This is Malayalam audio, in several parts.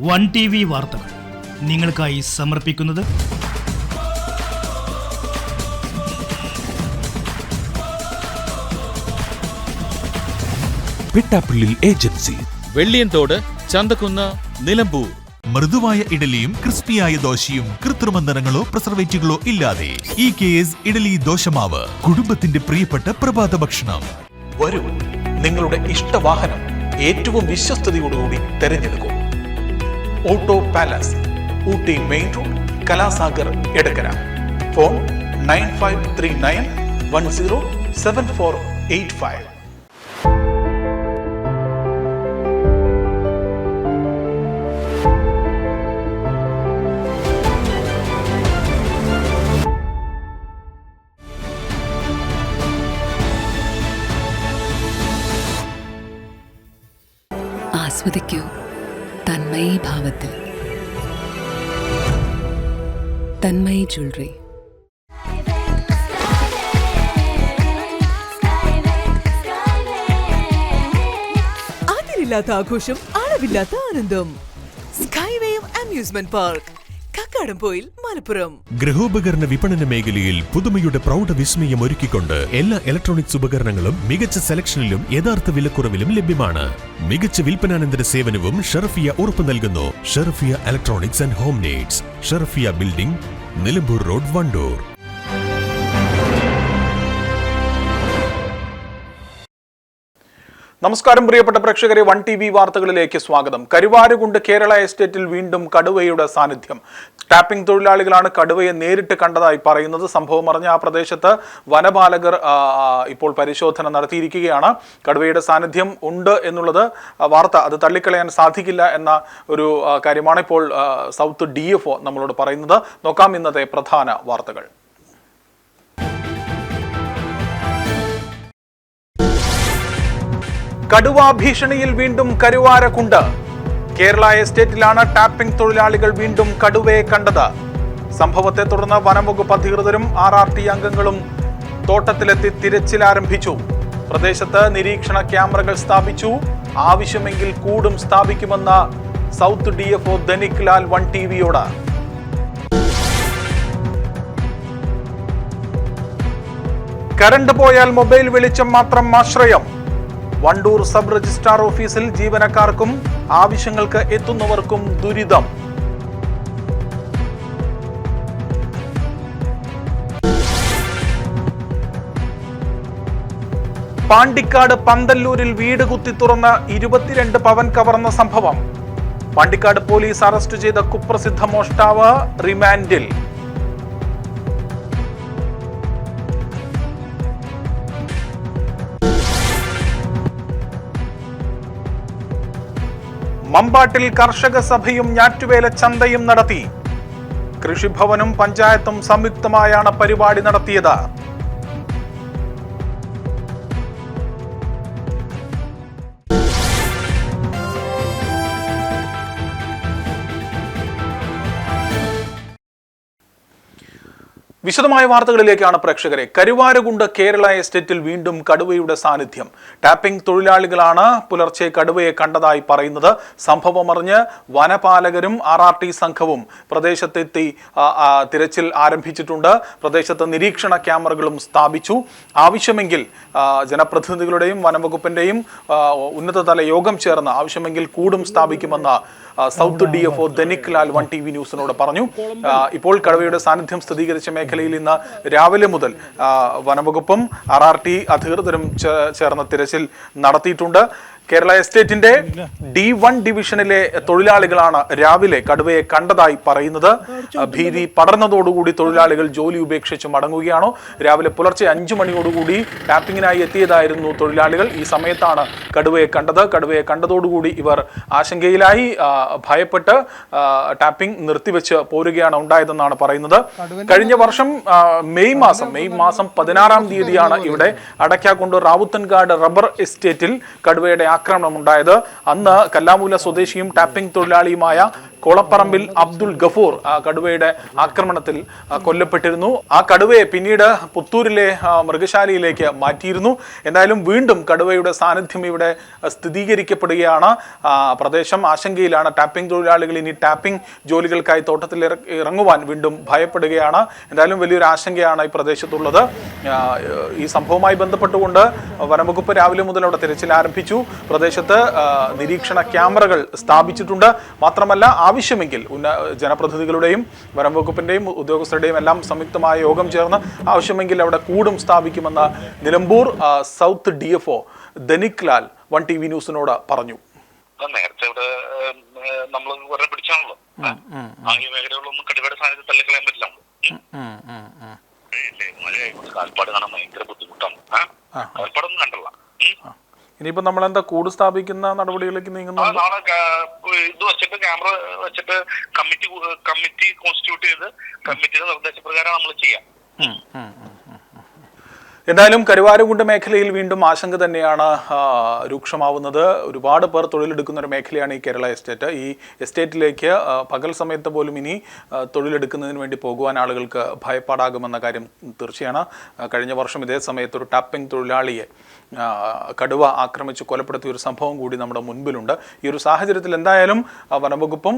വൺ ടി വി വാർത്തകൾ നിങ്ങൾക്കായി സമർപ്പിക്കുന്നത് പിട്ടാപ്പിള്ളിൽ ഏജൻസി, വെള്ളിയൻതോട്, ചന്തക്കുന്ന്, നിലമ്പൂർ. മൃദുവായ ഇഡലിയും ക്രിസ്പിയായ ദോശയും കൃത്രിമ നിറങ്ങളോ പ്രിസർവേറ്റീവുകളോ ഇല്ലാതെ EKS ഇഡലി ദോശമാവ്, കുടുംബത്തിന്റെ പ്രിയപ്പെട്ട പ്രഭാത ഭക്ഷണം. വരൂ, നിങ്ങളുടെ ഇഷ്ടവാഹനം ഏറ്റവും വിശ്വസ്തയോടുകൂടി തെരഞ്ഞെടുക്കൂ. Auto palace, Ooty main road, Kalasagar, Edakkara. Phone 9539107485. ആസ്വദിക്കൂ തന്മയി ഭാവത്തിൽ. തന്മയി ജ്വല്ലറി. അതിരില്ലാത്ത ആഘോഷം, അളവില്ലാത്ത ആനന്ദം. Skywave amusement park, Kakkadampoyil, Malappuram. ഗൃഹോപകരണ വിപണന മേഖലയിൽ പുതുമയുടെ പ്രൗഢ വിസ്മയം ഒരുക്കിക്കൊണ്ട് എല്ലാ ഇലക്ട്രോണിക്സ് ഉപകരണങ്ങളും മികച്ച സെലക്ഷനിലും യഥാർത്ഥ വിലക്കുറവിലും ലഭ്യമാണ്. മികച്ച വിൽപ്പനാനന്തര സേവനവും ഷറഫിയ ഉറപ്പു നൽകുന്നു. Sharafiya electronics and home needs, Sharafiya building, Nilambur road, Wandoor. നമസ്കാരം പ്രിയപ്പെട്ട പ്രേക്ഷകരെ, വൺ ടി വി വാർത്തകളിലേക്ക് സ്വാഗതം. കരുവാരുകുണ്ട് കേരള എസ്റ്റേറ്റിൽ വീണ്ടും കടുവയുടെ സാന്നിധ്യം. ടാപ്പിംഗ് തൊഴിലാളികളാണ് കടുവയെ നേരിട്ട് കണ്ടതായി പറയുന്നത്. സംഭവം അറിഞ്ഞ ആ പ്രദേശത്ത് വനപാലകർ ഇപ്പോൾ പരിശോധന നടത്തിയിരിക്കുകയാണ്. കടുവയുടെ സാന്നിധ്യം ഉണ്ട് എന്നുള്ളത് വാർത്ത അത് തള്ളിക്കളയാൻ സാധിക്കില്ല എന്ന ഒരു കാര്യമാണ് ഇപ്പോൾ സൗത്ത് DFO നമ്മളോട് പറയുന്നത്. നോക്കാം ഇന്നത്തെ പ്രധാന വാർത്തകൾ. കടുവാ ഭീഷണിയിൽ വീണ്ടും കരുവാരക്കുണ്ട്. കേരള എസ്റ്റേറ്റിലാണ് ടാപ്പിംഗ് തൊഴിലാളികൾ വീണ്ടും കടുവയെ കണ്ടത്. സംഭവത്തെ തുടർന്ന് വനംവകുപ്പ് അധികൃതരും RRT അംഗങ്ങളും തോട്ടത്തിലെത്തി തിരച്ചിൽ ആരംഭിച്ചു. പ്രദേശത്ത് നിരീക്ഷണ ക്യാമറകൾ സ്ഥാപിച്ചു. ആവശ്യമെങ്കിൽ കൂടും സ്ഥാപിക്കുമെന്ന് south DFO Dhanik Lal one TVയോട്. കറണ്ട് പോയാൽ മൊബൈൽ വെളിച്ചം മാത്രം ആശ്രയം. വണ്ടൂർ സബ് രജിസ്ട്രാർ ഓഫീസിൽ ജീവനക്കാർക്കും ആവശ്യങ്ങൾക്ക് എത്തുന്നവർക്കും ദുരിതം. പാണ്ടിക്കാട് പന്തല്ലൂരിൽ വീട് കുത്തി തുറന്ന് 22 പവൻ കവർന്ന സംഭവം. പാണ്ടിക്കാട് പോലീസ് അറസ്റ്റ് ചെയ്ത കുപ്രസിദ്ധ മോഷ്ടാവ് റിമാൻഡിൽ. മമ്പാട്ടിൽ കർഷക സഭയും ഞാറ്റുവേല ചന്തയും നടത്തി. കൃഷിഭവനും പഞ്ചായത്തും സംയുക്തമായാണ് പരിപാടി നടത്തിയത്. വിശദമായ വാർത്തകളിലേക്കാണ് പ്രേക്ഷകരെ. കരുവാരകുണ്ട് കേരള എസ്റ്റേറ്റിൽ വീണ്ടും കടുവയുടെ സാന്നിധ്യം. ടാപ്പിംഗ് തൊഴിലാളികളാണ് പുലർച്ചെ കടുവയെ കണ്ടതായി പറയുന്നത്. സംഭവം അറിഞ്ഞ് വനപാലകരും RRT സംഘവും പ്രദേശത്തെത്തി തിരച്ചിൽ ആരംഭിച്ചിട്ടുണ്ട്. പ്രദേശത്ത് നിരീക്ഷണ ക്യാമറകളും സ്ഥാപിച്ചു. ആവശ്യമെങ്കിൽ ജനപ്രതിനിധികളുടെയും വനംവകുപ്പിന്റെയും ഉന്നതതല യോഗം ചേർന്ന് ആവശ്യമെങ്കിൽ കൂടും സ്ഥാപിക്കുമെന്ന് south DFO Dhanik Lal one TV ന്യൂസിനോട് പറഞ്ഞു. ഇപ്പോൾ കടുവയുടെ സാന്നിധ്യം സ്ഥിരീകരിച്ച മേഖലയിൽ ഇന്ന് രാവിലെ മുതൽ വനംവകുപ്പും RRT അധികൃതരും ചേർന്ന് തിരച്ചിൽ നടത്തിയിട്ടുണ്ട്. കേരള എസ്റ്റേറ്റിന്റെ D1 ഡിവിഷനിലെ തൊഴിലാളികളാണ് രാവിലെ കടുവയെ കണ്ടതായി പറയുന്നത്. ഭീതി പടർന്നതോടുകൂടി തൊഴിലാളികൾ ജോലി ഉപേക്ഷിച്ച് മടങ്ങുകയാണോ? രാവിലെ പുലർച്ചെ 5 മണിയോടുകൂടി ടാപ്പിങ്ങിനായി എത്തിയതായിരുന്നു തൊഴിലാളികൾ. ഈ സമയത്താണ് കടുവയെ കണ്ടത്. കടുവയെ കണ്ടതോടുകൂടി ഇവർ ആശങ്കയിലായി, ഭയപ്പെട്ട് ടാപ്പിംഗ് നിർത്തിവെച്ച് പോരുകയാണ് ഉണ്ടായതെന്നാണ് പറയുന്നത്. കഴിഞ്ഞ വർഷം മെയ് മാസം 16-ാം തീയതിയാണ് ഇവിടെ അടയ്ക്കാക്കുണ്ട് റാവുത്തൻകാട് റബ്ബർ എസ്റ്റേറ്റിൽ കടുവയുടെ ആക്രമണം ഉണ്ടായത്. അന്ന് കല്ലാമൂല സ്വദേശിയും ടാപ്പിംഗ് തൊഴിലാളിയുമായ കോളപ്പറമ്പിൽ അബ്ദുൾ ഗഫൂർ കടുവയുടെ ആക്രമണത്തിൽ കൊല്ലപ്പെട്ടിരുന്നു. ആ കടുവയെ പിന്നീട് പുത്തൂരിലെ മൃഗശാലയിലേക്ക് മാറ്റിയിരുന്നു. എന്തായാലും വീണ്ടും കടുവയുടെ സാന്നിധ്യം ഇവിടെ സ്ഥിരീകരിക്കപ്പെടുകയാണ്. പ്രദേശം ആശങ്കയിലാണ്. ടാപ്പിംഗ് തൊഴിലാളികൾ ഇനി ടാപ്പിംഗ് ജോലികൾക്കായി തോട്ടത്തിൽ ഇറങ്ങുവാൻ വീണ്ടും ഭയപ്പെടുകയാണ്. എന്തായാലും വലിയൊരു ആശങ്കയാണ് ഈ പ്രദേശത്തുള്ളത്. ഈ സംഭവവുമായി ബന്ധപ്പെട്ടുകൊണ്ട് വനംവകുപ്പ് രാവിലെ മുതൽ അവിടെ തിരച്ചിൽ ആരംഭിച്ചു. പ്രദേശത്ത് നിരീക്ഷണ ക്യാമറകൾ സ്ഥാപിച്ചിട്ടുണ്ട്. മാത്രമല്ല ആവശ്യമെങ്കിൽ ജനപ്രതിനിധികളുടെയും വനംവകുപ്പിന്റെയും ഉദ്യോഗസ്ഥരുടെയും എല്ലാം സംയുക്തമായ യോഗം ചേർന്ന് ആവശ്യമെങ്കിൽ അവിടെ കൂടും സ്ഥാപിക്കുമെന്ന് Nilambur south DFO Dhanik Lal 1TV ന്യൂസിനോട് പറഞ്ഞു. നേരത്തെ ഇവിടെ നമ്മൾ കുറെ പിടിച്ചാണല്ലോ, ആ ഈ മേഖലകളൊന്നും കടുവയുടെ സാന്നിധ്യം തള്ളിക്കളയാൻ പറ്റില്ല. മഴയായിക്കൊണ്ട് കാൽപ്പാട് കാണാൻ ഭയങ്കര ബുദ്ധിമുട്ടാണ്. കാൽപ്പാടൊന്നും കണ്ടല്ല. ഇനിയിപ്പോ നമ്മളെന്താ കൂട് സ്ഥാപിക്കുന്ന നടപടികളിലേക്ക് നീങ്ങുന്നു. നാളെ ഇത് വെച്ചിട്ട് ക്യാമറ വെച്ചിട്ട് കമ്മിറ്റി കോൺസ്റ്റിറ്റ്യൂട്ട് ചെയ്ത് കമ്മിറ്റിയുടെ നിർദ്ദേശപ്രകാരം നമ്മൾ ചെയ്യാം. എന്തായാലും കരുവാരകുണ്ട് മേഖലയിൽ വീണ്ടും ആശങ്ക തന്നെയാണ് രൂക്ഷമാവുന്നത്. ഒരുപാട് പേർ തൊഴിലെടുക്കുന്ന ഒരു മേഖലയാണ് ഈ കേരള എസ്റ്റേറ്റ്. ഈ എസ്റ്റേറ്റിലേക്ക് പകൽ സമയത്ത് പോലും ഇനി തൊഴിലെടുക്കുന്നതിന് വേണ്ടി പോകുവാൻ ആളുകൾക്ക് ഭയപ്പാടാകുമെന്ന കാര്യം തീർച്ചയാണ്. കഴിഞ്ഞ വർഷം ഇതേ സമയത്ത് ഒരു ടാപ്പിംഗ് തൊഴിലാളിയെ കടുവ ആക്രമിച്ച് കൊലപ്പെടുത്തിയ ഒരു സംഭവം കൂടി നമ്മുടെ മുൻപിലുണ്ട്. ഈ ഒരു സാഹചര്യത്തിൽ എന്തായാലും വനംവകുപ്പും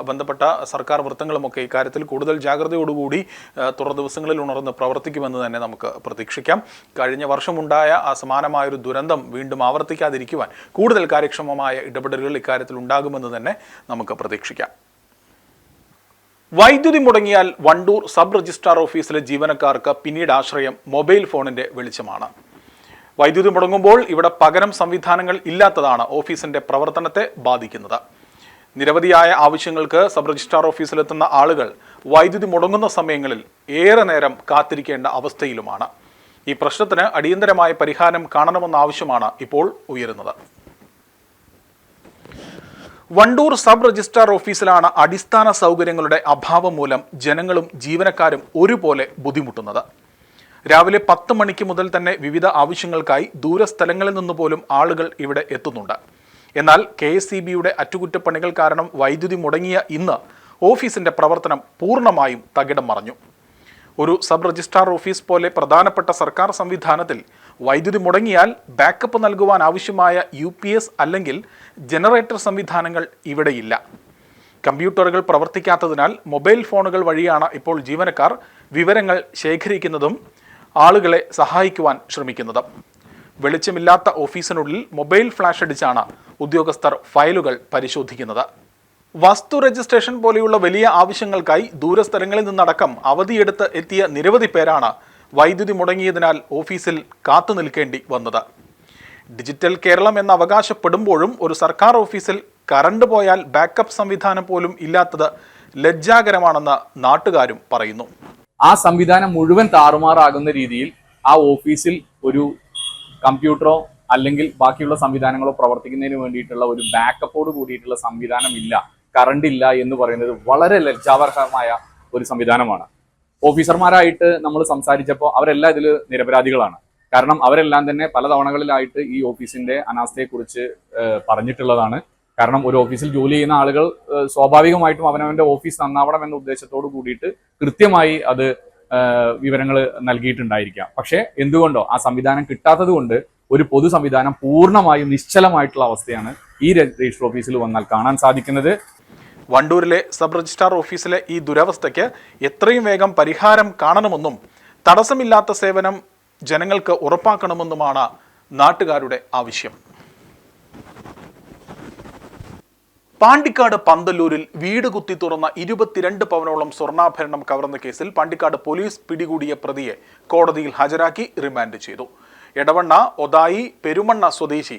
ബന്ധപ്പെട്ട സർക്കാർ വൃത്തങ്ങളുമൊക്കെ ഇക്കാര്യത്തിൽ കൂടുതൽ ജാഗ്രതയോടുകൂടി തുടർ ദിവസങ്ങളിൽ ഉണർന്ന് പ്രവർത്തിക്കുമെന്ന് തന്നെ നമുക്ക് പ്രതീക്ഷിക്കാം. കഴിഞ്ഞ വർഷമുണ്ടായ ആ സമാനമായൊരു ദുരന്തം വീണ്ടും ആവർത്തിക്കാതിരിക്കുവാൻ കൂടുതൽ കാര്യക്ഷമമായ ഇടപെടലുകൾ ഇക്കാര്യത്തിൽ ഉണ്ടാകുമെന്ന് തന്നെ നമുക്ക് പ്രതീക്ഷിക്കാം. വൈദ്യുതി മുടങ്ങിയാൽ വണ്ടൂർ സബ് രജിസ്ട്രാർ ഓഫീസിലെ ജീവനക്കാർക്ക് പിന്നീട് ആശ്രയം മൊബൈൽ ഫോണിന്റെ വെളിച്ചമാണ്. വൈദ്യുതി മുടങ്ങുമ്പോൾ ഇവിടെ പകരം സംവിധാനങ്ങൾ ഇല്ലാത്തതാണ് ഓഫീസിന്റെ പ്രവർത്തനത്തെ ബാധിക്കുന്നത്. നിരവധിയായ ആവശ്യങ്ങൾക്ക് സബ് രജിസ്ട്രാർ ഓഫീസിലെത്തുന്ന ആളുകൾ വൈദ്യുതി മുടങ്ങുന്ന സമയങ്ങളിൽ ഏറെ നേരം കാത്തിരിക്കേണ്ട അവസ്ഥയിലുമാണ്. ഈ പ്രശ്നത്തിന് അടിയന്തരമായ പരിഹാരം കാണണമെന്ന ആവശ്യമാണ് ഇപ്പോൾ ഉയരുന്നത്. വണ്ടൂർ സബ് രജിസ്ട്രാർ ഓഫീസിലാണ് അടിസ്ഥാന സൗകര്യങ്ങളുടെ അഭാവം മൂലം ജനങ്ങളും ജീവനക്കാരും ഒരുപോലെ ബുദ്ധിമുട്ടുന്നത്. രാവിലെ 10 മണിക്ക് മുതൽ തന്നെ വിവിധ ആവശ്യങ്ങൾക്കായി ദൂരസ്ഥലങ്ങളിൽ നിന്ന് പോലും ആളുകൾ ഇവിടെ എത്തുന്നുണ്ട്. എന്നാൽ KSEBയുടെ അറ്റകുറ്റപ്പണികൾ കാരണം വൈദ്യുതി മുടങ്ങിയ ഇന്ന് ഓഫീസിന്റെ പ്രവർത്തനം പൂർണ്ണമായും തകിടം മറിഞ്ഞു. ഒരു സബ് രജിസ്ട്രാർ ഓഫീസ് പോലെ പ്രധാനപ്പെട്ട സർക്കാർ സംവിധാനത്തിൽ വൈദ്യുതി മുടങ്ങിയാൽ ബാക്കപ്പ് നൽകുവാൻ ആവശ്യമായ UPS അല്ലെങ്കിൽ ജനറേറ്റർ സംവിധാനങ്ങൾ ഇവിടെയില്ല. കമ്പ്യൂട്ടറുകൾ പ്രവർത്തിക്കാത്തതിനാൽ മൊബൈൽ ഫോണുകൾ വഴിയാണ് ഇപ്പോൾ ജീവനക്കാർ വിവരങ്ങൾ ശേഖരിക്കുന്നതും ആളുകളെ സഹായിക്കുവാൻ ശ്രമിക്കുന്നത്. വെളിച്ചമില്ലാത്ത ഓഫീസിനുള്ളിൽ മൊബൈൽ ഫ്ലാഷ് അടിച്ചാണ് ഉദ്യോഗസ്ഥർ ഫയലുകൾ പരിശോധിക്കുന്നത്. വസ്തു രജിസ്ട്രേഷൻ പോലെയുള്ള വലിയ ആവശ്യങ്ങൾക്കായി ദൂരസ്ഥലങ്ങളിൽ നിന്നടക്കം അവധിയെടുത്ത് എത്തിയ നിരവധി പേരാണ് വൈദ്യുതി മുടങ്ങിയതിനാൽ ഓഫീസിൽ കാത്തു നിൽക്കേണ്ടി വന്നത്. ഡിജിറ്റൽ കേരളം എന്ന് അവകാശപ്പെടുമ്പോഴും ഒരു സർക്കാർ ഓഫീസിൽ കറണ്ട് പോയാൽ ബാക്കപ്പ് സംവിധാനം പോലും ഇല്ലാത്തത് ലജ്ജാകരമാണെന്ന് നാട്ടുകാരും പറയുന്നു. ആ സംവിധാനം മുഴുവൻ താറുമാറാകുന്ന രീതിയിൽ ആ ഓഫീസിൽ ഒരു കമ്പ്യൂട്ടറോ അല്ലെങ്കിൽ ബാക്കിയുള്ള സംവിധാനങ്ങളോ പ്രവർത്തിക്കുന്നതിന് വേണ്ടിയിട്ടുള്ള ഒരു ബാക്കപ്പോട് കൂടിയിട്ടുള്ള സംവിധാനം ഇല്ല, കറണ്ട് ഇല്ല എന്ന് പറയുന്നത് വളരെ ലജ്ജാവഹമായ ഒരു സംവിധാനമാണ്. ഓഫീസർമാരായിട്ട് നമ്മൾ സംസാരിച്ചപ്പോൾ അവരെല്ലാം ഇതിൽ നിരപരാധികളാണ്. കാരണം അവരെല്ലാം തന്നെ പല തവണകളിലായിട്ട് ഈ ഓഫീസിന്റെ അനാസ്ഥയെക്കുറിച്ച് പറഞ്ഞിട്ടുള്ളതാണ്. കാരണം ഒരു ഓഫീസിൽ ജോലി ചെയ്യുന്ന ആളുകൾ സ്വാഭാവികമായിട്ടും അവനവന്റെ ഓഫീസ് നന്നാവണം എന്ന ഉദ്ദേശത്തോട് കൂടിയിട്ട് കൃത്യമായി അത് വിവരങ്ങൾ നൽകിയിട്ടുണ്ടായിരിക്കാം. പക്ഷെ എന്തുകൊണ്ടോ ആ സംവിധാനം കിട്ടാത്തത് കൊണ്ട് ഒരു പൊതു സംവിധാനം പൂർണ്ണമായും നിശ്ചലമായിട്ടുള്ള അവസ്ഥയാണ് ഈ രജിസ്റ്റർ ഓഫീസിൽ വന്നാൽ കാണാൻ സാധിക്കുന്നത്. വണ്ടൂരിലെ സബ് രജിസ്ട്രാർ ഓഫീസിലെ ഈ ദുരവസ്ഥയ്ക്ക് എത്രയും വേഗം പരിഹാരം കാണണമെന്നും തടസ്സമില്ലാത്ത സേവനം ജനങ്ങൾക്ക് ഉറപ്പാക്കണമെന്നുമാണ് നാട്ടുകാരുടെ ആവശ്യം. പാണ്ടിക്കാട് പന്തല്ലൂരിൽ വീട് കുത്തി തുറന്ന 22 പവനോളം സ്വർണ്ണാഭരണം കവർന്ന കേസിൽ പാണ്ടിക്കാട് പോലീസ് പിടികൂടിയ പ്രതിയെ കോടതിയിൽ ഹാജരാക്കി റിമാൻഡ് ചെയ്തു. എടവണ്ണ ഒതായി പെരുമണ്ണ സ്വദേശി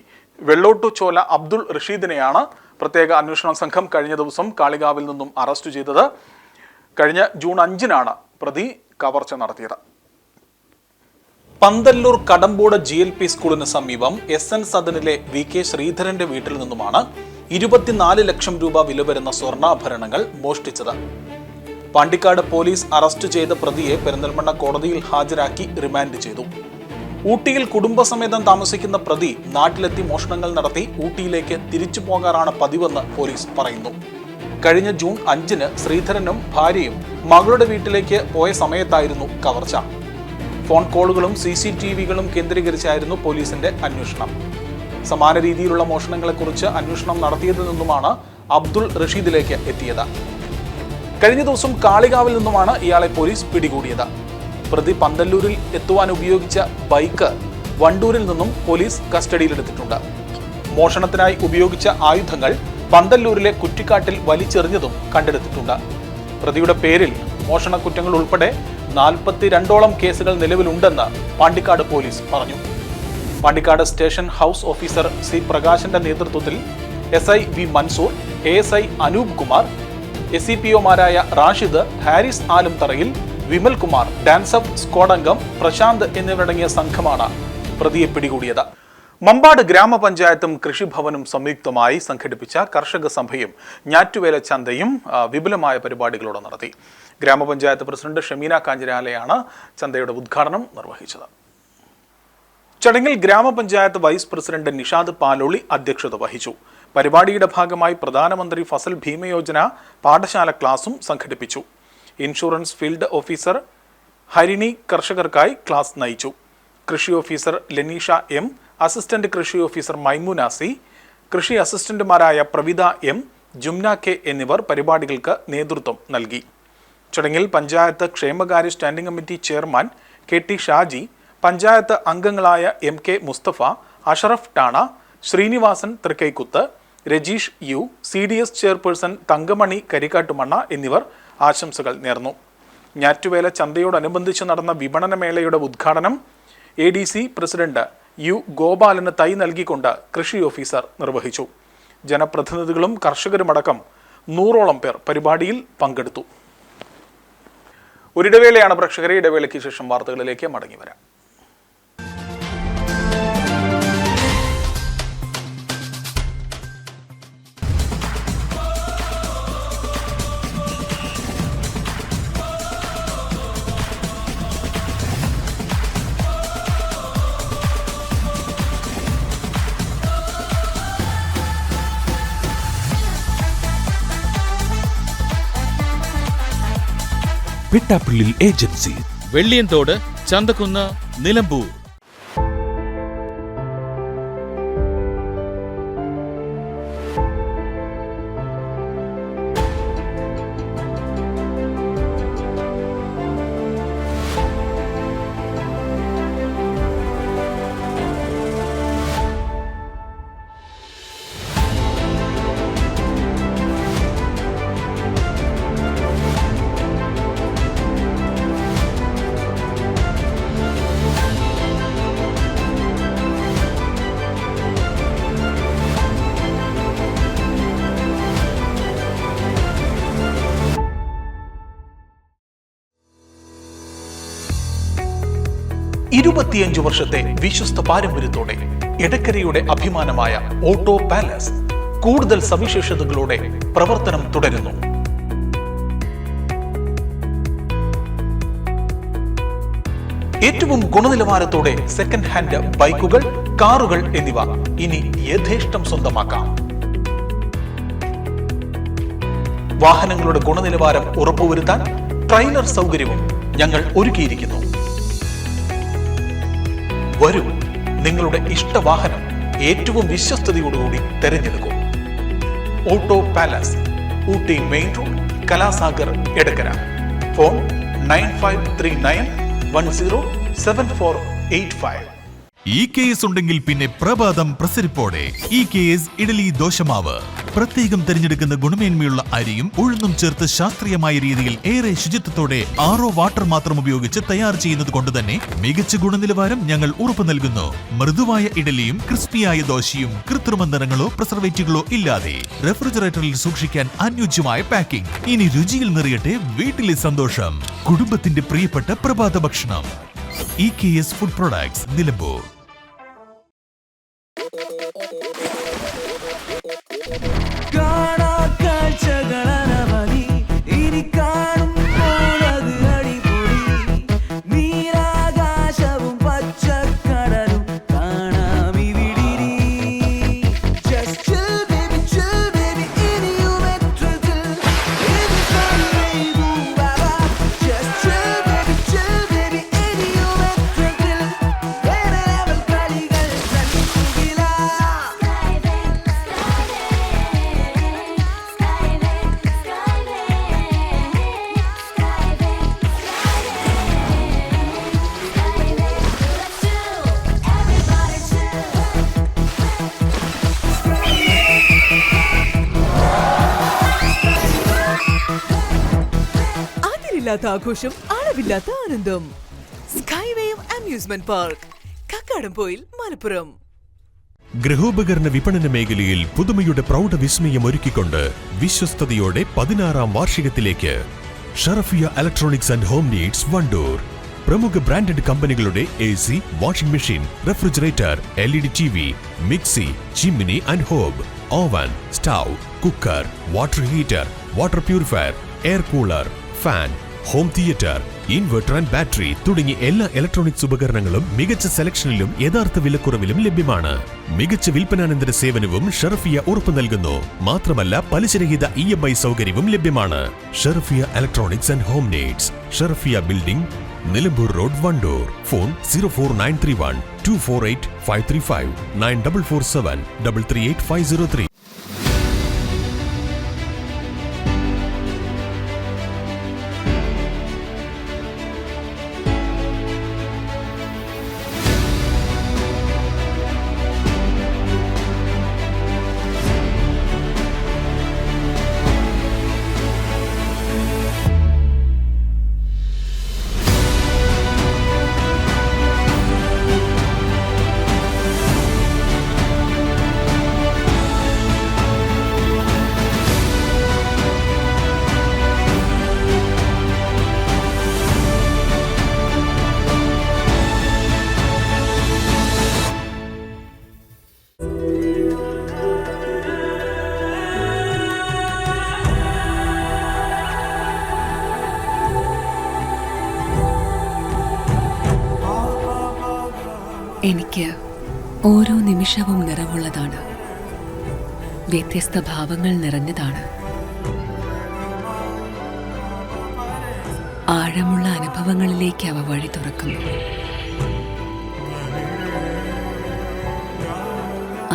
വെള്ളോട്ടുചോല അബ്ദുൾ റഷീദിനെയാണ് പ്രത്യേക അന്വേഷണ സംഘം കഴിഞ്ഞ ദിവസം കാളികാവിൽ നിന്നും അറസ്റ്റ് ചെയ്തത്. കഴിഞ്ഞ ജൂൺ 5-നാണ് പ്രതി കവർച്ച നടത്തിയത്. പന്തല്ലൂർ കടമ്പോട് GLP സ്കൂളിന് സമീപം SN സദനിലെ VK ശ്രീധരന്റെ വീട്ടിൽ നിന്നുമാണ് 24 ലക്ഷം രൂപ വില വരുന്ന സ്വർണ്ണാഭരണങ്ങൾ മോഷ്ടിച്ചത്. പാണ്ടിക്കാട് പോലീസ് അറസ്റ്റ് ചെയ്ത പ്രതിയെ പെരിന്തൽമണ്ണ കോടതിയിൽ ഹാജരാക്കി റിമാൻഡ് ചെയ്തു. ഊട്ടിയിൽ കുടുംബസമേതം താമസിക്കുന്ന പ്രതി നാട്ടിലെത്തി മോഷണങ്ങൾ നടത്തി ഊട്ടിയിലേക്ക് തിരിച്ചു പോകാറാണ് പതിവെന്ന് പോലീസ് പറയുന്നു. കഴിഞ്ഞ ജൂൺ 5-ന് ശ്രീധരനും ഭാര്യയും മകളുടെ വീട്ടിലേക്ക് പോയ സമയത്തായിരുന്നു കവർച്ച. ഫോൺ കോളുകളും CCTVകളും കേന്ദ്രീകരിച്ചായിരുന്നു പോലീസിന്റെ അന്വേഷണം. സമാന രീതിയിലുള്ള മോഷണങ്ങളെക്കുറിച്ച് അന്വേഷണം നടത്തിയതിൽ നിന്നുമാണ് അബ്ദുൾ റഷീദിലേക്ക് എത്തിയത്. കഴിഞ്ഞ ദിവസം കാളികാവിൽ നിന്നുമാണ് ഇയാളെ പോലീസ് പിടികൂടിയത്. പ്രതി പന്തല്ലൂരിൽ എത്തുവാൻ ഉപയോഗിച്ച ബൈക്ക് വണ്ടൂരിൽ നിന്നും പോലീസ് കസ്റ്റഡിയിലെടുത്തിട്ടുണ്ട്. മോഷണത്തിനായി ഉപയോഗിച്ച ആയുധങ്ങൾ പന്തല്ലൂരിലെ കുറ്റിക്കാട്ടിൽ വലിച്ചെറിഞ്ഞതും കണ്ടെടുത്തിട്ടുണ്ട്. പ്രതിയുടെ പേരിൽ മോഷണ കുറ്റങ്ങൾ ഉൾപ്പെടെ 42ഓളം കേസുകൾ നിലവിലുണ്ടെന്ന് പാണ്ടിക്കാട് പോലീസ് പറഞ്ഞു. Pandikkad station house officer C. പ്രകാശിന്റെ നേതൃത്വത്തിൽ SI V. Mansoor, ASI Anoop Kumar, SCPOമാരായ റാഷിദ്, ഹാരിസ് ആലുംതറയിൽ, വിമൽ കുമാർ, ഡാൻസപ്പ് സ്ക്വാഡ് അംഗം പ്രശാന്ത് എന്നിവരടങ്ങിയ സംഘമാണ് പ്രതിയെ പിടികൂടിയത്. മമ്പാട് ഗ്രാമപഞ്ചായത്തും കൃഷിഭവനും സംയുക്തമായി സംഘടിപ്പിച്ച കർഷക സഭയും ഞാറ്റുവേല ചന്തയും വിപുലമായ പരിപാടികളോടെ നടത്തി. ഗ്രാമപഞ്ചായത്ത് പ്രസിഡന്റ് ഷമീന കാഞ്ചിരാലയാണ് ചന്തയുടെ ഉദ്ഘാടനം നിർവഹിച്ചത്. ചടങ്ങിൽ ഗ്രാമപഞ്ചായത്ത് വൈസ് പ്രസിഡന്റ് നിഷാദ് പാലോളി അധ്യക്ഷത വഹിച്ചു. പരിപാടിയുടെ ഭാഗമായി പ്രധാനമന്ത്രി ഫസൽ ഭീമയോജന പാഠശാല ക്ലാസും സംഘടിപ്പിച്ചു. ഇൻഷുറൻസ് ഫീൽഡ് ഓഫീസർ ഹരിണി കർഷകർക്കായി ക്ലാസ് നയിച്ചു. കൃഷി ഓഫീസർ ലെനീഷ M, അസിസ്റ്റന്റ് കൃഷി ഓഫീസർ മൈമൂന C, കൃഷി അസിസ്റ്റന്റുമാരായ പ്രവിത M, ജുംന K എന്നിവർ പരിപാടികൾക്ക് നേതൃത്വം നൽകി. ചടങ്ങിൽ പഞ്ചായത്ത് ക്ഷേമകാര്യ standing committee chairman KT Shaji, panchayat അംഗങ്ങളായ MK Mustafa, Ashraf Tana, Sreenivasan Thrikkaikuthu, Rajeesh U, CDS chairperson Thankamani Karikkattumanna എന്നിവർ ആശംസകൾ നേർന്നു. ഞാറ്റുവേല ചന്തയോടനുബന്ധിച്ച് നടന്ന വിപണന മേളയുടെ ഉദ്ഘാടനം ADC പ്രസിഡന്റ് U. ഗോപാലന് തൈ നൽകിക്കൊണ്ട് കൃഷി ഓഫീസർ നിർവഹിച്ചു. ജനപ്രതിനിധികളും കർഷകരുമടക്കം 100ഓളം പേർ പരിപാടിയിൽ പങ്കെടുത്തു. ഒരിടവേളയാണ് പ്രേക്ഷകരെ. ഇടവേളയ്ക്ക് ശേഷം വാർത്തകളിലേക്ക് മടങ്ങി വരാം. പിട്ടാപ്പിള്ളിൽ ഏജൻസി, വെള്ളിയന്തോട്, ചന്തക്കുന്ന്, നിലമ്പൂർ. ഇരുപത്തിയഞ്ച് വർഷത്തെ വിശ്വസ്ത പാരമ്പര്യത്തോടെ എടക്കരയുടെ അഭിമാനമായ ഓട്ടോ പാലസ് കൂടുതൽ സവിശേഷതകളോടെ പ്രവർത്തനം തുടരുന്നു. ഏറ്റവും ഗുണനിലവാരത്തോടെ സെക്കൻഡ് ഹാൻഡ് ബൈക്കുകൾ, കാറുകൾ എന്നിവ ഇനി യഥേഷ്ടം സ്വന്തമാക്കാം. വാഹനങ്ങളുടെ ഗുണനിലവാരം ഉറപ്പുവരുത്താൻ ട്രെയിലർ സൗകര്യവും ഞങ്ങൾ ഒരുക്കിയിരിക്കുന്നു. വരൂ, നിങ്ങളുടെ ഇഷ്ടവാഹനം ഏറ്റവും വിശ്വസ്തയോടുകൂടി തെരഞ്ഞെടുക്കൂ. Auto palace, Ooty main road, Kalasagar, Edakkara. Phone 9539107485. EKS ഉണ്ടെങ്കിൽ പിന്നെ പ്രഭാതം പ്രസരിപ്പോടെ. EKS ഇഡലി ദോശമാവ് പ്രത്യേകം തിരഞ്ഞെടുക്കുന്ന ഗുണമേന്മയുള്ള അരിയും ഉഴുന്നും ചേർത്ത് ശാസ്ത്രീയമായ രീതിയിൽ ഏറെ ശുചിത്വത്തോടെ RO വാട്ടർ മാത്രം ഉപയോഗിച്ച് തയ്യാർ ചെയ്യുന്നത് കൊണ്ട് തന്നെ മികച്ച ഗുണനിലവാരം ഞങ്ങൾ ഉറപ്പു നൽകുന്നു. മൃദുവായ ഇഡലിയും ക്രിസ്പിയായ ദോശയും കൃത്രിമ നിറങ്ങളോ പ്രിസർവേറ്റീവുകളോ ഇല്ലാതെ റെഫ്രിജറേറ്ററിൽ സൂക്ഷിക്കാൻ അനുയോജ്യമായ പാക്കിംഗ്. ഇനി രുചിയിൽ നിറയട്ടെ വീട്ടിലെ സന്തോഷം. കുടുംബത്തിന്റെ പ്രിയപ്പെട്ട പ്രഭാത ഭക്ഷണം. EKS food products, Nilambur. അളവില്ലാത്ത ആഘോഷം, അളവില്ലാത്ത ആനന്ദം. Skywave amusement park, Kakkadampoyil, Malappuram. ഗൃഹോപകരണ വിപണന മേഖലയിൽ പുതുമയുടെ പ്രൗഢ വിസ്മയം ഒരുക്കിക്കൊണ്ട് വിശ്വസ്തയോടെ 16ാം വാർഷികത്തിലേക്ക് Sharafiya electronics and home needs Wandoor. പ്രമുഖ ബ്രാൻഡഡ് കമ്പനികളുടെ AC, washing machine, refrigerator, LED TV, mixie, chimney and hob, oven, stove, cooker, water heater, water purifier, air cooler, fan, home theatre, inverter and battery തുടങ്ങി എല്ലാ ഇലക്ട്രോണിക്സ് ഉപകരണങ്ങളും മികച്ച സെലക്ഷനിലും യഥാർത്ഥ വിലക്കുറവിലും ലഭ്യമാണ്. മികച്ച വിൽപ്പനാനന്തര സേവനവും ഷറഫിയ ഉറപ്പു നൽകുന്നു. മാത്രമല്ല പലിശരഹിത EMI സൗകര്യവും ലഭ്യമാണ്. Sharafiya electronics and home needs, Sharafiya building, Nilambur road, Wandoor. Phone 04931 248 535 9447 338 503. എനിക്ക് ഓരോ നിമിഷവും നിറവുള്ളതാണ്. വ്യത്യസ്ത ഭാവങ്ങൾ നിറഞ്ഞതാണ്. ആഴമുള്ള അനുഭവങ്ങളിലേക്ക് അവ വഴി തുറക്കുന്നു.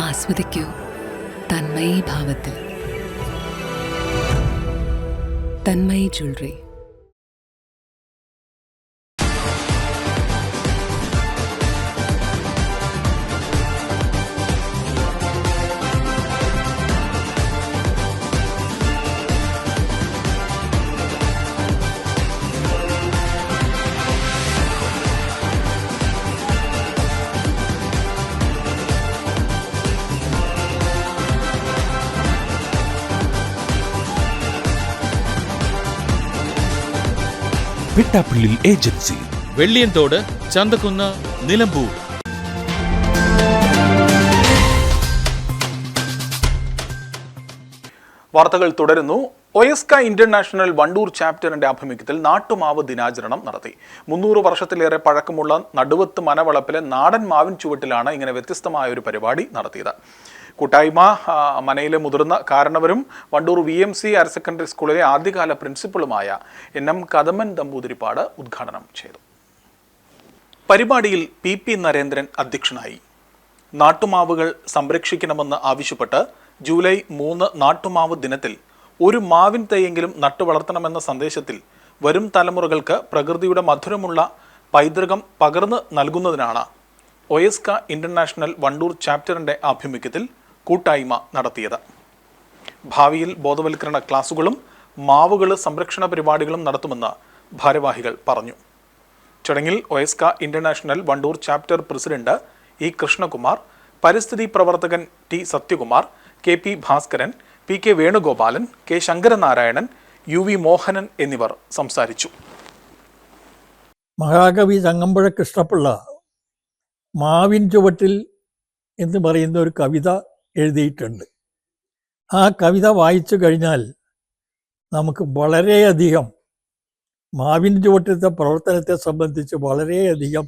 ആസ്വദിക്കൂ തന്മയി ഭാവത്തിൽ. തന്മയി ജ്വല്ലറി. വിട്ടാപ്പിള്ളിൽ ഏജൻസി, വെള്ളിയൻതോട്, ചന്തക്കുന്ന്, നിലമ്പൂർ. വാർത്തകൾ തുടരുന്നു. ഒയസ്ക ഇന്റർനാഷണൽ വണ്ടൂർ ചാപ്റ്ററിന്റെ ആഭിമുഖ്യത്തിൽ നാട്ടുമാവ് ദിനാചരണം നടത്തി. 300 വർഷത്തിലേറെ പഴക്കമുള്ള നടുവത്ത് മനവളപ്പിലെ നാടൻ മാവിൻ ചുവട്ടിലാണ് ഇങ്ങനെ വ്യത്യസ്തമായ ഒരു പരിപാടി നടത്തിയത്. കൂട്ടായ്മ മനയിലെ മുതിർന്ന കാരണവരും വണ്ടൂർ VMC ഹയർ സെക്കൻഡറി സ്കൂളിലെ ആദ്യകാല പ്രിൻസിപ്പളുമായ NM കദമൻ നമ്പൂതിരിപ്പാട് ഉദ്ഘാടനം ചെയ്തു. പരിപാടിയിൽ PP നരേന്ദ്രൻ അധ്യക്ഷനായി. നാട്ടുമാവുകൾ സംരക്ഷിക്കണമെന്ന് ആവശ്യപ്പെട്ട് ജൂലൈ 3 നാട്ടുമാവ് ദിനത്തിൽ ഒരു മാവിൻ തൈയെങ്കിലും നട്ടുവളർത്തണമെന്ന സന്ദേശത്തിൽ വരും തലമുറകൾക്ക് പ്രകൃതിയുടെ മധുരമുള്ള പൈതൃകം പകർന്നു നൽകുന്നതിനാണ് ഒയസ്ക ഇന്റർനാഷണൽ വണ്ടൂർ ചാപ്റ്ററിന്റെ ആഭിമുഖ്യത്തിൽ കൂട്ടായ്മ നടത്തിയത്. ഭാവിയിൽ ബോധവൽക്കരണ ക്ലാസുകളും മാവുകൾ സംരക്ഷണ പരിപാടികളും നടത്തുമെന്ന് ഭാരവാഹികൾ പറഞ്ഞു. ചടങ്ങിൽ OISCA international Wandoor chapter president E Krishnakumar, പരിസ്ഥിതി പ്രവർത്തകൻ T Sathyakumar, KP Bhaskaran, PK Venugopalan, K Sankaranarayanan, UV Mohanan എന്നിവർ സംസാരിച്ചു. മഹാകവി ചങ്ങമ്പുഴ കൃഷ്ണപിള്ള മാവിൻ ചുവട്ടിൽ എന്ന് പറയുന്ന ഒരു കവിത എഴുതിയിട്ടുണ്ട്. ആ കവിത വായിച്ചു കഴിഞ്ഞാൽ നമുക്ക് വളരെയധികം മാവിൻ ചുവട്ടിലത്തെ പ്രവർത്തനത്തെ സംബന്ധിച്ച് വളരെയധികം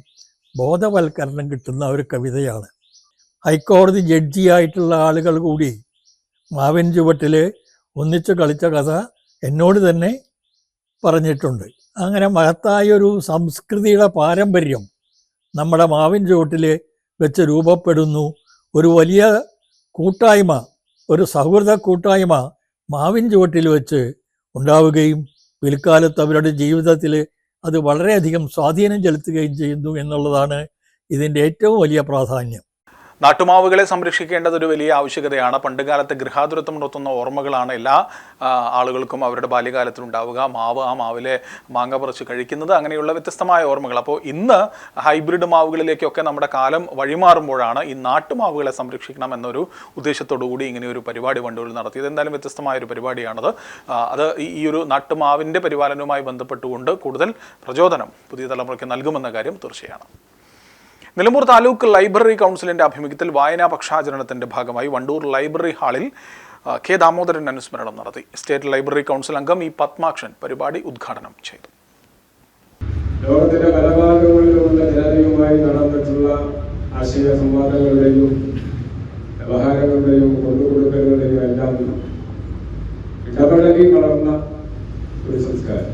ബോധവൽക്കരണം കിട്ടുന്ന ഒരു കവിതയാണ്. ഹൈക്കോടതി ജഡ്ജിയായിട്ടുള്ള ആളുകൾ കൂടി മാവിൻ ചുവട്ടിൽ ഒന്നിച്ചു കളിച്ച കഥ എന്നോട് തന്നെ പറഞ്ഞിട്ടുണ്ട്. അങ്ങനെ മഹത്തായൊരു സംസ്കൃതിയുടെ പാരമ്പര്യം നമ്മുടെ മാവിൻ ചുവട്ടിൽ വെച്ച് രൂപപ്പെടുന്നു. ഒരു വലിയ കൂട്ടായ്മ, ഒരു സൗഹൃദ കൂട്ടായ്മ മാവിൻ ചുവട്ടിൽ വെച്ച് ഉണ്ടാവുകയും പിൽക്കാലത്ത് അവരുടെ ജീവിതത്തിൽ അത് വളരെയധികം സ്വാധീനം ചെലുത്തുകയും ചെയ്യുന്നു എന്നുള്ളതാണ് ഇതിൻ്റെ ഏറ്റവും വലിയ പ്രാധാന്യം. നാട്ടുമാവുകളെ സംരക്ഷിക്കേണ്ടത് ഒരു വലിയ ആവശ്യകതയാണ്. പണ്ടുകാലത്ത് ഗൃഹാതുരത്വം നടത്തുന്ന ഓർമ്മകളാണ് എല്ലാ ആളുകൾക്കും അവരുടെ ബാല്യകാലത്തിലുണ്ടാവുക. ആ മാവിലെ മാങ്ങ പറിച്ച് കഴിക്കുന്നത്, അങ്ങനെയുള്ള വ്യത്യസ്തമായ ഓർമ്മകൾ. അപ്പോൾ ഇന്ന് ഹൈബ്രിഡ് മാവുകളിലേക്കൊക്കെ നമ്മുടെ കാലം വഴിമാറുമ്പോഴാണ് ഈ നാട്ടുമാവുകളെ സംരക്ഷിക്കണം എന്നൊരു ഉദ്ദേശത്തോടു കൂടി ഇങ്ങനെ ഒരു പരിപാടി വണ്ടൂരിൽ നടത്തിയത്. എന്തായാലും വ്യത്യസ്തമായ ഒരു പരിപാടിയാണത്. അത് ഈ ഒരു നാട്ടുമാവിൻ്റെ പരിപാലനവുമായി ബന്ധപ്പെട്ടുകൊണ്ട് കൂടുതൽ പ്രചോദനം പുതിയ തലമുറയ്ക്ക് നൽകുമെന്ന കാര്യം തീർച്ചയാണ്. നിലമ്പൂർ താലൂക്ക് ലൈബ്രറി കൗൺസിലിന്റെ ആഭിമുഖ്യത്തിൽ വായനാ പക്ഷാചരണത്തിന്റെ ഭാഗമായി വണ്ടൂർ ലൈബ്രറി ഹാളിൽ കെ ദാമോദരൻ അനുസ്മരണം നടത്തി. സ്റ്റേറ്റ് ലൈബ്രറി കൗൺസിൽ അംഗം ഇ പത്മാക്ഷൻ പരിപാടി ഉദ്ഘാടനം ചെയ്തു. ലോകത്തിന്റെ പല ഭാഗങ്ങളിലുള്ള ജനതയുമായി നടന്നിട്ടുള്ള ആശയ സംവാദങ്ങളുടെയും വ്യവഹാരങ്ങളുടെയും കൊണ്ടുകൊടുക്കലുകളുടെയും എല്ലാം ഇടപഴകി വളർന്ന ഒരു സംസ്കാരം.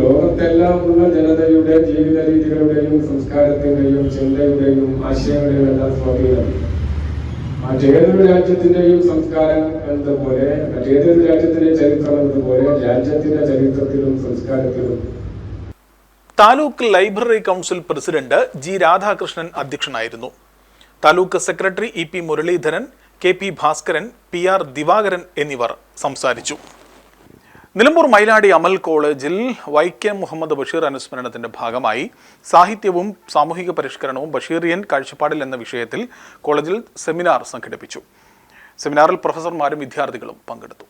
ലോകത്തെല്ലാം ഉള്ള ജനതയുടെ ജീവിത രീതികളുടെയും സംസ്കാരത്തിന്റെയും ചിന്തയുടെയും ആശയങ്ങളുടെയും എല്ലാം സ്വാധീനം മറ്റേതൊരു രാജ്യത്തിന്റെയും സംസ്കാരം എന്നതുപോലെ മറ്റേതൊരു രാജ്യത്തിന്റെയും ചരിത്രം എന്നതുപോലെ രാജ്യത്തിന്റെ ചരിത്രത്തിലും സംസ്കാരത്തിലും. Taluk library council president G Radhakrishnan അധ്യക്ഷനായിരുന്നു. Taluk secretary E P Muraleedharan, K P Bhaskaran, P R Divakaran എന്നിവർ സംസാരിച്ചു. നിലമ്പൂർ മൈലാടി അമൽ കോളേജിൽ വൈക്കം മുഹമ്മദ് ബഷീർ അനുസ്മരണത്തിന്റെ ഭാഗമായി സാഹിത്യവും സാമൂഹിക പരിഷ്കരണവും ബഷീറിയൻ കാഴ്ചപ്പാടിൽ എന്ന വിഷയത്തിൽ കോളേജിൽ സെമിനാർ സംഘടിപ്പിച്ചു. സെമിനാറിൽ പ്രൊഫസർമാരും വിദ്യാർത്ഥികളും പങ്കെടുത്തു.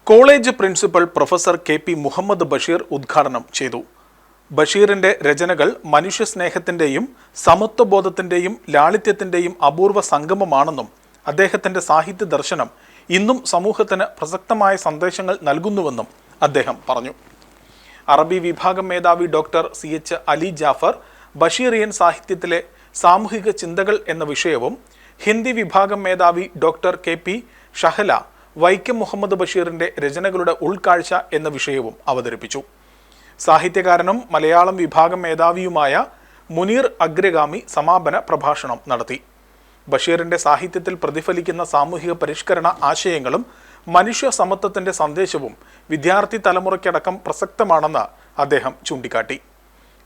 College principal professor K P Muhammad Basheer ഉദ്ഘാടനം ചെയ്തു. ബഷീറിന്റെ രചനകൾ മനുഷ്യസ്നേഹത്തിന്റെയും സമത്വബോധത്തിന്റെയും ലാളിത്യത്തിന്റെയും അപൂർവ സംഗമമാണെന്നും അദ്ദേഹത്തിന്റെ സാഹിത്യ ദർശനം ഇന്നും സമൂഹത്തിന് പ്രസക്തമായ സന്ദേശങ്ങൾ നൽകുന്നുവെന്നും അദ്ദേഹം പറഞ്ഞു. അറബി വിഭാഗം മേധാവി ഡോക്ടർ CH അലി ജാഫർ ബഷീറിയൻ സാഹിത്യത്തിലെ സാമൂഹിക ചിന്തകൾ എന്ന വിഷയവും, ഹിന്ദി വിഭാഗം മേധാവി ഡോക്ടർ KP ഷഹല വൈക്കം മുഹമ്മദ് ബഷീറിന്റെ രചനകളുടെ ഉൾക്കാഴ്ച എന്ന വിഷയവും അവതരിപ്പിച്ചു. സാഹിത്യകാരനും മലയാളം വിഭാഗം മേധാവിയുമായ മുനീർ അഗ്രഗാമി സമാപന പ്രഭാഷണം നടത്തി. ബഷീറിന്റെ സാഹിത്യത്തിൽ പ്രതിഫലിക്കുന്ന സാമൂഹിക പരിഷ്കരണ ആശയങ്ങളും മനുഷ്യ സമത്വത്തിന്റെ സന്ദേശവും വിദ്യാർത്ഥി തലമുറയ്ക്കടക്കം പ്രസക്തമാണെന്ന് അദ്ദേഹം ചൂണ്ടിക്കാട്ടി.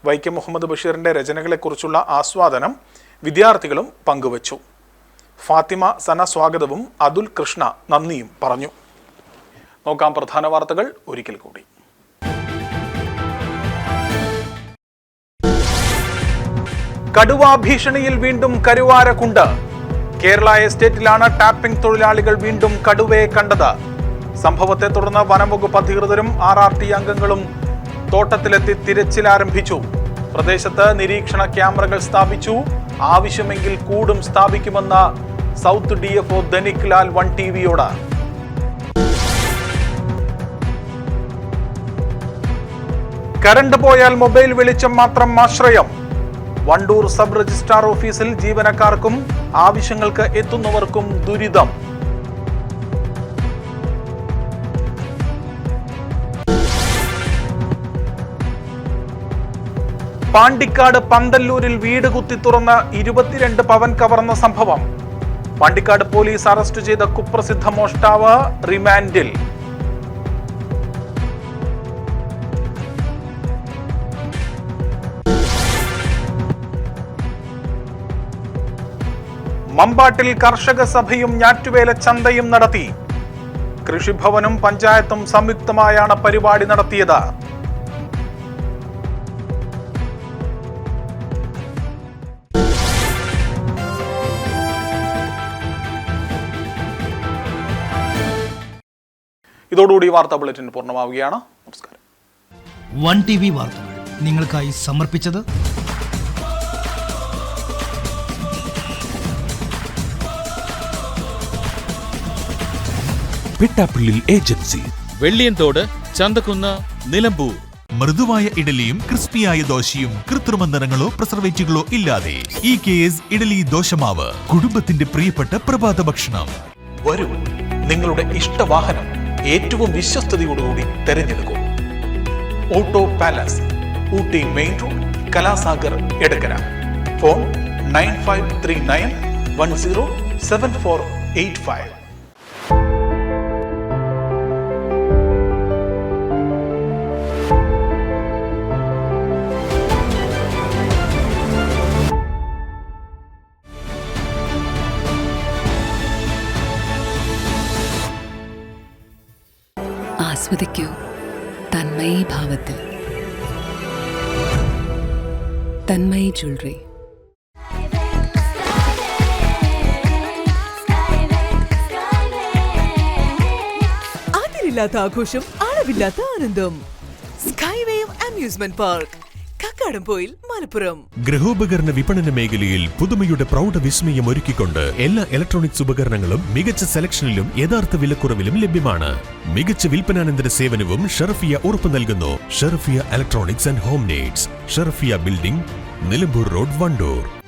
വൈക്കം മുഹമ്മദ് ബഷീറിന്റെ രചനകളെക്കുറിച്ചുള്ള ആസ്വാദനം വിദ്യാർത്ഥികളും പങ്കുവച്ചു. ഫാത്തിമ സന സ്വാഗതവും അതുൽ കൃഷ്ണ നന്ദിയും പറഞ്ഞു. നോക്കാം പ്രധാന വാർത്തകൾ ഒരിക്കൽ കൂടി. കടുവാ ഭീഷണിയിൽ വീണ്ടും കരുവാരക്കുണ്ട്. കേരള എസ്റ്റേറ്റിലാണ് ടാപ്പിംഗ് തൊഴിലാളികൾ വീണ്ടും കടുവയെ കണ്ടത്. സംഭവത്തെ തുടർന്ന് വനംവകുപ്പ് അധികൃതരും RRT അംഗങ്ങളും തോട്ടത്തിലെത്തി തിരച്ചിൽ ആരംഭിച്ചു. പ്രദേശത്ത് നിരീക്ഷണ ക്യാമറകൾ സ്ഥാപിച്ചു. ആവശ്യമെങ്കിൽ കൂടും സ്ഥാപിക്കുമെന്ന് സൗത്ത് DFO ധനിക് ലാൽ 1TV-യോട്. കറണ്ട് പോയാൽ മൊബൈൽ വെളിച്ചം മാത്രം ആശ്രയം. വണ്ടൂർ സബ് രജിസ്ട്രാർ ഓഫീസിൽ ജീവനക്കാർക്കും ആവശ്യങ്ങൾക്ക് എത്തുന്നവർക്കും ദുരിതം. പാണ്ടിക്കാട് പന്തല്ലൂരിൽ വീട് കുത്തി തുറന്ന് 22 പവൻ കവർന്ന സംഭവം. പാണ്ടിക്കാട് പോലീസ് അറസ്റ്റ് ചെയ്ത കുപ്രസിദ്ധ മോഷ്ടാവ് റിമാൻഡിൽ. മമ്പാട്ടിൽ കർഷക സഭയും ഞാറ്റുവേല ചന്തയും നടത്തി. കൃഷിഭവനും പഞ്ചായത്തും സംയുക്തമായാണ് പരിപാടി നടത്തിയത്. ഇതോടുകൂടി വാർത്താ ബുള്ളറ്റിൻ പൂർണ്ണമാവുകയാണ്. നമസ്കാരം. 1TV വാർത്തകൾ നിങ്ങൾക്കായി സമർപ്പിച്ചത് പിട്ടാപ്പിള്ളിൽ ഏജൻസി, വെള്ളിയൻതോട്, ചന്തക്കുന്ന്, നിലമ്പൂർ. മൃദുവായ ഇഡലിയും ക്രിസ്പിയായ ദോശയും കൃത്രിമ നിറങ്ങളോ പ്രിസർവേറ്റീവുകളോ ഇല്ലാതെ EKS ഇഡലി ദോശമാവ്, കുടുംബത്തിന്റെ പ്രിയപ്പെട്ട പ്രഭാത ഭക്ഷണം. വരൂ, നിങ്ങളുടെ ഇഷ്ടവാഹനം ഏറ്റവും വിശ്വസ്തയോടുകൂടി തെരഞ്ഞെടുക്കൂ. Auto palace, Ooty main road, Kalasagar, Edakkara. Phone 9539107485. ആസ്വദിക്കൂ തന്മയി ഭാവത്തിൽ. തന്മയി ജ്വല്ലറി. അതിരില്ലാത്ത ആഘോഷം, അളവില്ലാത്ത ആനന്ദം. Skywave amusement park, Kakkadampoyil, Malappuram. ഗൃഹോപകരണ വിപണന മേഖലയിൽ പുതുമയുടെ പ്രൗഢവിസ്മയം ഒരുക്കിക്കൊണ്ട് എല്ലാ ഇലക്ട്രോണിക്സ് ഉപകരണങ്ങളും മികച്ച സെലക്ഷനിലും യഥാർത്ഥ വിലക്കുറവിലും ലഭ്യമാണ്. മികച്ച വിൽപ്പനാനന്തര സേവനവും ഷറഫിയ ഉറപ്പു നൽകുന്നു. Sharafiya electronics and home needs, Sharafiya building, Nilambur road, Wandoor.